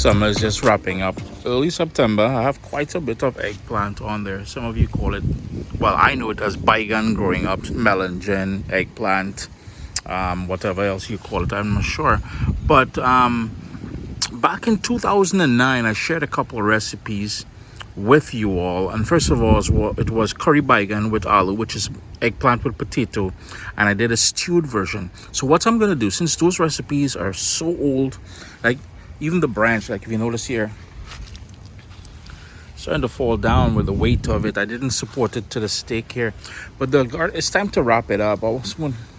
Summer is just wrapping up. Early September, I have quite a bit of eggplant on there. Some of you call it, well, I know it as baigan growing up, melon, eggplant, whatever else you call it, I'm not sure. But back in 2009, I shared a couple of recipes with you all. And first of all, it was curry baigan with aloo, which is eggplant with potato. And I did a stewed version. So what I'm going to do, since those recipes are so old, like even the branch, like if you notice here, starting to fall down with the weight of it. I didn't support it to the stake here, but it's time to wrap it up.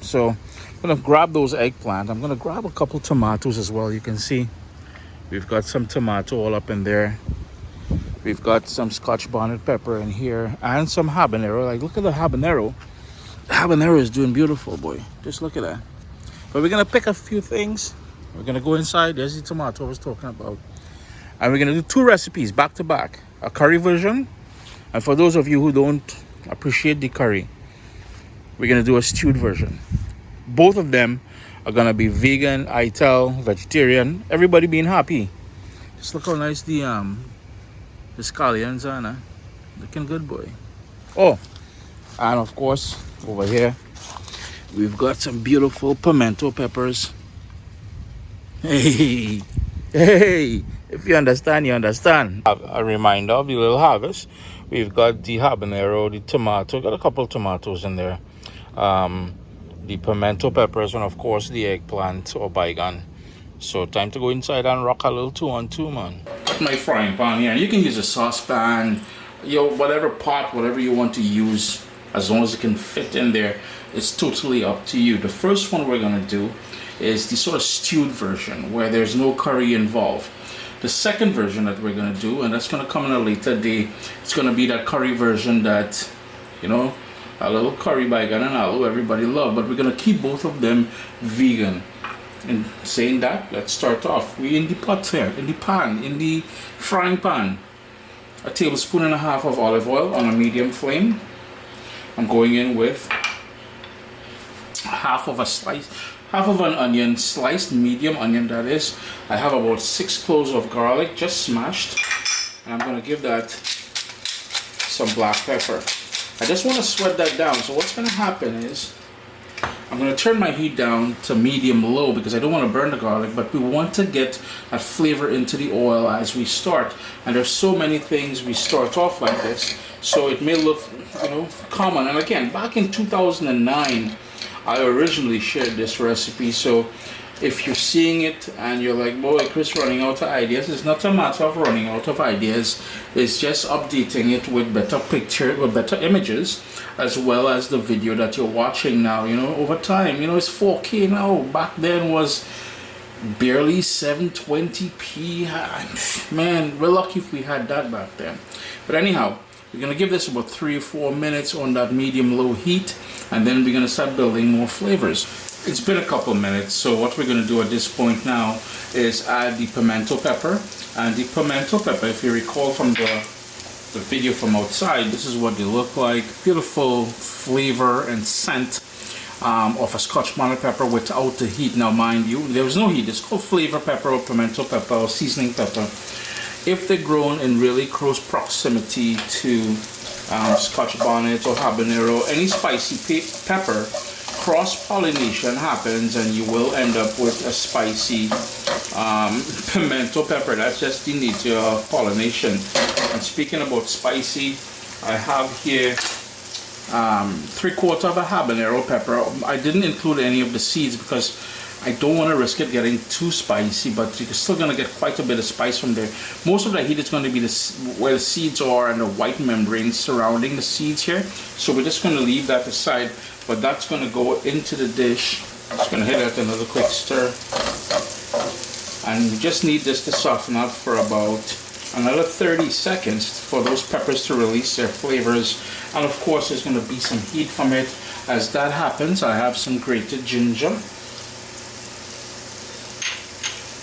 So I'm gonna grab those eggplant. I'm gonna grab a couple tomatoes as well. You can see we've got some tomato all up in there. We've got some Scotch bonnet pepper in here and some habanero. Like, look at the habanero. The habanero is doing beautiful, boy. Just look at that. But we're gonna pick a few things. We're gonna go inside. There's the tomato I was talking about. And we're gonna do two recipes back to back. A curry version. And for those of you who don't appreciate the curry, we're gonna do a stewed version. Both of them are gonna be vegan, ITEL, vegetarian. Everybody being happy. Just look how nice the scallions are, nah? Looking good, boy. Oh, and of course, over here, we've got some beautiful pimento peppers. Hey, if you understand, you understand. A reminder of the little harvest. We've got the habanero, the tomato, got a couple of tomatoes in there. The pimento peppers, and of course the eggplant or baigan. So time to go inside and rock a little 2-on-2, man. Got my frying pan here. You can use a saucepan, whatever pot, whatever you want to use, as long as it can fit in there. It's totally up to you. The first one we're gonna do is the sort of stewed version where there's no curry involved. The second version that we're gonna do, and that's gonna come in a later day, it's gonna be that curry version that, a little curry baigan and aloo everybody love, but we're gonna keep both of them vegan. And saying that, let's start off. We in the pot here, in the pan, in the frying pan. A tablespoon and a half of olive oil on a medium flame. I'm going in with half of an onion, sliced medium onion that is. I have about 6 cloves of garlic just smashed, and I'm going to give that some black pepper. I just want to sweat that down. So what's going to happen is I'm going to turn my heat down to medium low because I don't want to burn the garlic, but we want to get that flavor into the oil as we start. And there's so many things we start off like this, so it may look common. And again, back in 2009 I originally shared this recipe, so if you're seeing it and you're like, boy, Chris running out of ideas, it's not a matter of running out of ideas, it's just updating it with better pictures, with better images, as well as the video that you're watching now. Over time, it's 4K now. Back then was barely 720p. Man, we're lucky if we had that back then. But anyhow, we're gonna give this about 3 or 4 minutes on that medium-low heat, and then we're gonna start building more flavors. It's been a couple minutes, so what we're gonna do at this point now is add the pimento pepper. And the pimento pepper, if you recall from the video from outside, this is what they look like. Beautiful flavor and scent of a Scotch bonnet pepper without the heat. Now mind you, there was no heat. It's called flavor pepper or pimento pepper or seasoning pepper. If they're grown in really close proximity to Scotch bonnet or habanero, any spicy pepper, cross-pollination happens and you will end up with a spicy pimento pepper. That's just the nature of pollination. And speaking about spicy, I have here 3/4 of a habanero pepper. I didn't include any of the seeds because I don't want to risk it getting too spicy, but you're still going to get quite a bit of spice from there. Most of the heat is going to be where the seeds are and the white membrane surrounding the seeds here. So we're just going to leave that aside, but that's going to go into the dish. Just going to hit it another quick stir. And we just need this to soften up for about another 30 seconds for those peppers to release their flavors. And of course, there's going to be some heat from it. As that happens, I have some grated ginger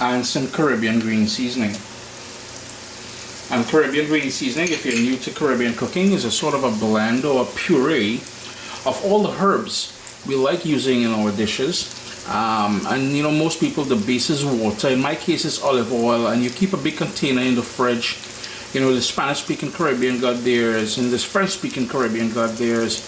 and some Caribbean green seasoning. And Caribbean green seasoning, if you're new to Caribbean cooking, is a sort of a blend or a puree of all the herbs we like using in our dishes. And you know, most people, the base is water. In my case, it's olive oil, and you keep a big container in the fridge. You know, the Spanish-speaking Caribbean got theirs, and this French-speaking Caribbean got theirs.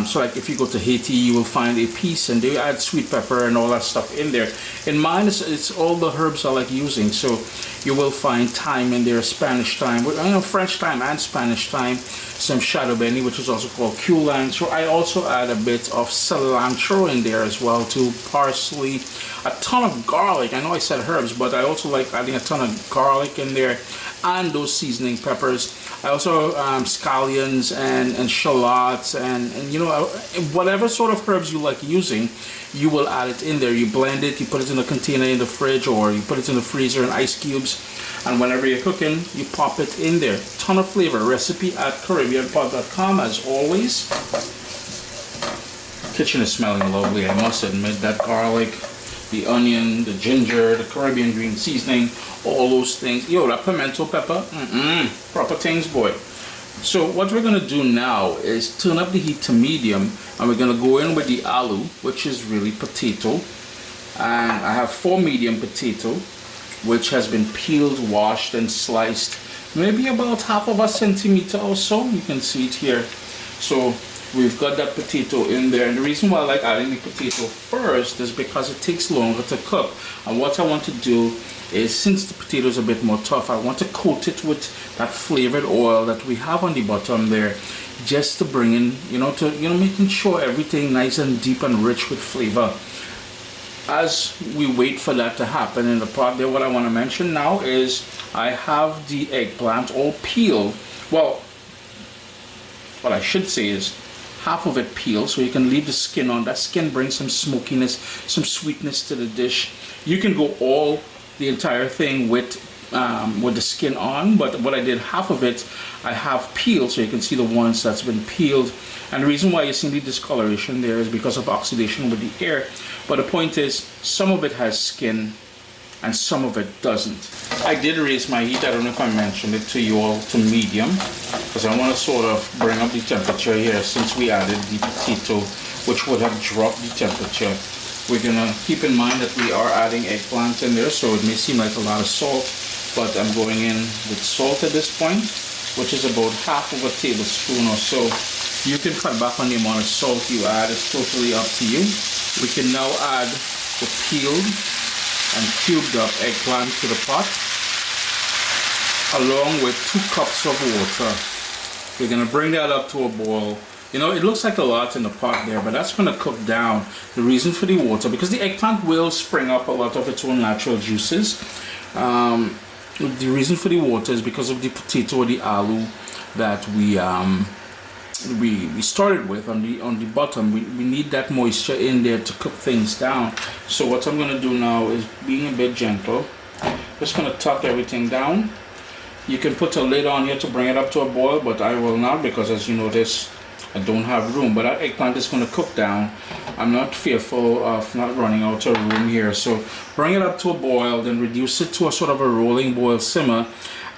So like if you go to Haiti, you will find a piece, and they add sweet pepper and all that stuff in there. In mine, it's all the herbs I like using. So you will find thyme in there, Spanish thyme, you know, French thyme and Spanish thyme, some shadow benny, which is also called Q-lang. So I also add a bit of cilantro in there as well too, parsley, a ton of garlic. I know I said herbs, but I also like adding a ton of garlic in there, and those seasoning peppers. I also scallions and shallots and you know, whatever sort of herbs you like using, you will add it in there. You blend it, you put it in a container in the fridge, or you put it in the freezer in ice cubes, and whenever you're cooking, you pop it in there. Ton of flavor. Recipe at CaribbeanPot.com as always. Kitchen is smelling lovely, I must admit. That garlic, the onion, the ginger, the Caribbean green seasoning, all those things. Yo, that pimento pepper, proper things, boy. So what we're gonna do now is turn up the heat to medium, and we're gonna go in with the aloo, which is really potato. And I have 4 medium potato, which has been peeled, washed, and sliced, maybe about half of a centimeter or so. You can see it here. So we've got that potato in there, and the reason why I like adding the potato first is because it takes longer to cook. And what I want to do is, since the potato is a bit more tough, I want to coat it with that flavored oil that we have on the bottom there, just to bring in, making sure everything nice and deep and rich with flavor. As we wait for that to happen in the pot there, what I want to mention now is I have the eggplant all peeled. Well, what I should say is half of it peeled, so you can leave the skin on. That skin brings some smokiness, some sweetness to the dish. You can go all the entire thing with the skin on, but what I did, half of it I have peeled, so you can see the ones that's been peeled. And the reason why you see the discoloration there is because of oxidation with the air. But the point is, some of it has skin and some of it doesn't. I did raise my heat, I don't know if I mentioned it to you all, to medium, because I want to sort of bring up the temperature here since we added the potato, which would have dropped the temperature. We're gonna keep in mind that we are adding eggplant in there, so it may seem like a lot of salt, but I'm going in with salt at this point, which is about half of a tablespoon or so. You can cut back on the amount of salt you add, it's totally up to you. We can now add the peeled and cubed up eggplant to the pot, along with 2 cups of water. We're gonna bring that up to a boil. You know, it looks like a lot in the pot there, but that's going to cook down. The reason for the water, because the eggplant will spring up a lot of its own natural juices. The reason for the water is because of the potato or the aloo that we started with on the bottom. We need that moisture in there to cook things down. So what I'm going to do now is, being a bit gentle, just going to tuck everything down. You can put a lid on here to bring it up to a boil, but I will not, because as you notice, I don't have room. But that eggplant is going to cook down. I'm not fearful of not running out of room here. So bring it up to a boil, then reduce it to a sort of a rolling boil simmer,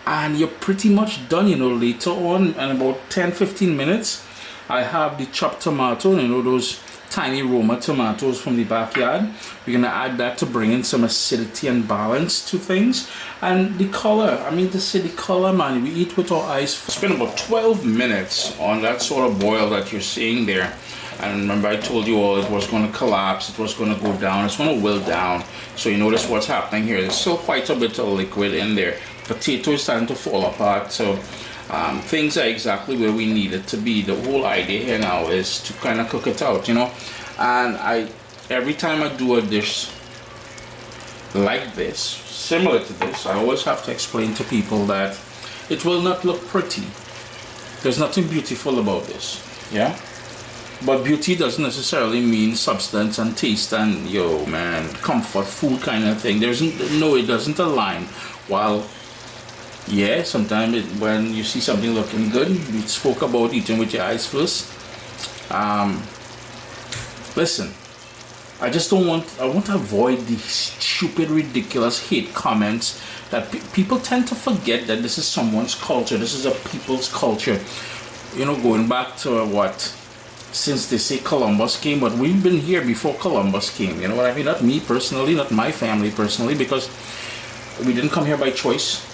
and you're pretty much done. You know, later on, in about 10-15 minutes, I have the chopped tomato, you know, those tiny Roma tomatoes from the backyard. We're going to add that to bring in some acidity and balance to things. And the color, I mean to say, the color, man, we eat with our eyes. Spend about 12 minutes on that sort of boil that you're seeing there. And remember, I told you all it was going to collapse, it was going to go down, it's going to wilt down. So you notice what's happening here. There's still quite a bit of liquid in there. Potato is starting to fall apart, so things are exactly where we need it to be. The whole idea here now is to kind of cook it out, you know. And every time I do a dish like this, similar to this, I always have to explain to people that it will not look pretty. There's nothing beautiful about this, yeah. But beauty doesn't necessarily mean substance and taste and, yo man, comfort food kind of thing. It doesn't align. While yeah, sometimes when you see something looking good, we spoke about eating with your eyes first. Listen, I want to avoid the stupid, ridiculous hate comments that people tend to forget that this is someone's culture. This is a people's culture. You know, going back to since they say Columbus came, but we've been here before Columbus came. You know what I mean? Not me personally, not my family personally, because we didn't come here by choice.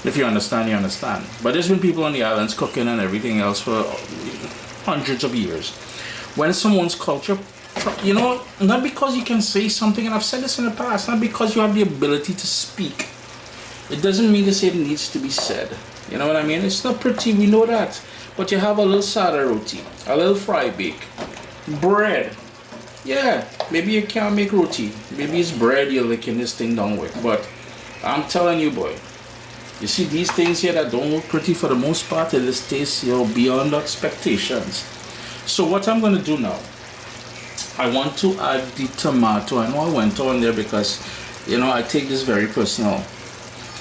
If you understand, you understand. But there's been people on the islands cooking and everything else for hundreds of years. When someone's culture, you know, not because you can say something, and I've said this in the past, not because you have the ability to speak, it doesn't mean to say it needs to be said. You know what I mean? It's not pretty, we know that. But you have a little sada roti, a little fry bake, bread. Yeah, maybe you can't make roti. Maybe it's bread you're licking this thing down with. But I'm telling you, boy, you see these things here that don't look pretty for the most part, it just tastes, you know, beyond expectations. So what I'm going to do now, I want to add the tomato. I know I went on there because, you know, I take this very personal.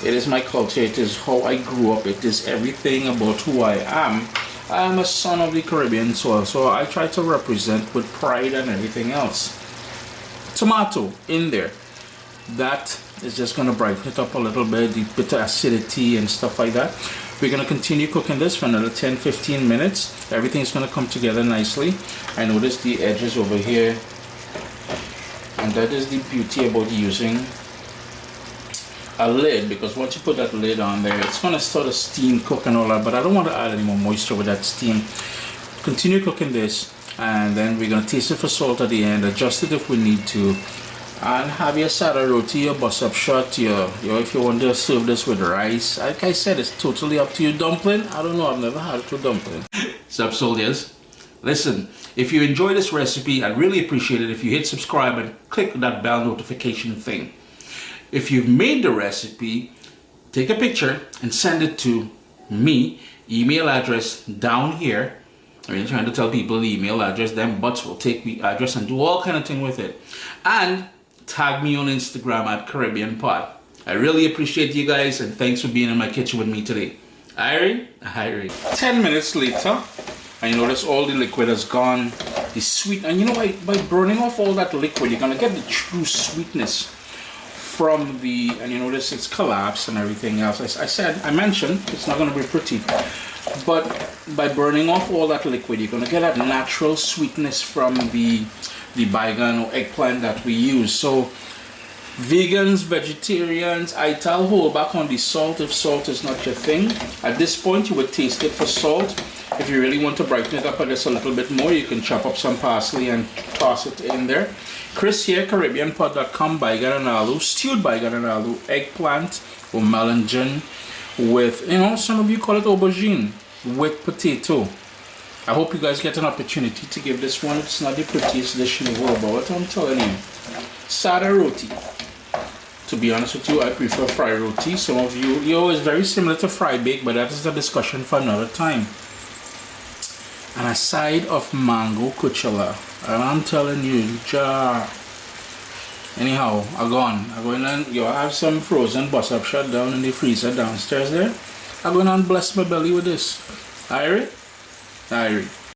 It is my culture, it is how I grew up, it is everything about who I am. I am a son of the Caribbean soil, so I try to represent with pride and everything else. Tomato in there. That is just going to brighten it up a little bit, the bitter acidity and stuff like that. We're going to continue cooking this for another 10-15 minutes. Everything's going to come together nicely. I notice the edges over here, and that is the beauty about using a lid, because once you put that lid on there, it's going to start a steam cook and all that, but I don't want to add any more moisture with that steam. Continue cooking this, and then we're going to taste it for salt at the end, adjust it if we need to, and have your sada roti, your bus up shot, your if you want to serve this with rice. Like I said, it's totally up to you. Dumpling, I don't know, I've never had it with dumpling. Sup soldiers, listen, if you enjoy this recipe, I'd really appreciate it if you hit subscribe and click that bell notification thing. If you've made the recipe, take a picture and send it to me. Email address down here. I mean, trying to tell people the email address, them butts will take the address and do all kind of thing with it. And tag me on Instagram at Caribbean Pod. I really appreciate you guys, and thanks for being in my kitchen with me today. Irie? 10 minutes later, I notice all the liquid has gone. The sweet, and you know, by burning off all that liquid, you're gonna get the true sweetness from the, and you notice it's collapsed and everything else. I mentioned it's not going to be pretty, but by burning off all that liquid, you're going to get that natural sweetness from the baigan or eggplant that we use. So vegans, vegetarians, I hold back on the salt if salt is not your thing. At this point, you would taste it for salt. If you really want to brighten it up just a little bit more, you can chop up some parsley and toss it in there. Chris here, CaribbeanPod.com, Baigan Aloo, stewed Baigan Aloo, eggplant or melangin with, you know, some of you call it aubergine, with potato. I hope you guys get an opportunity to give this one. It's not the prettiest dish in the world, but what I'm telling you, sada roti. To be honest with you, I prefer fry roti. Some of you, it's very similar to fry bake, but that is a discussion for another time. And a side of mango kuchala. And I'm telling you, anyhow, I go in and I have some frozen bus up shut down in the freezer downstairs there. I go in and bless my belly with this. Irie?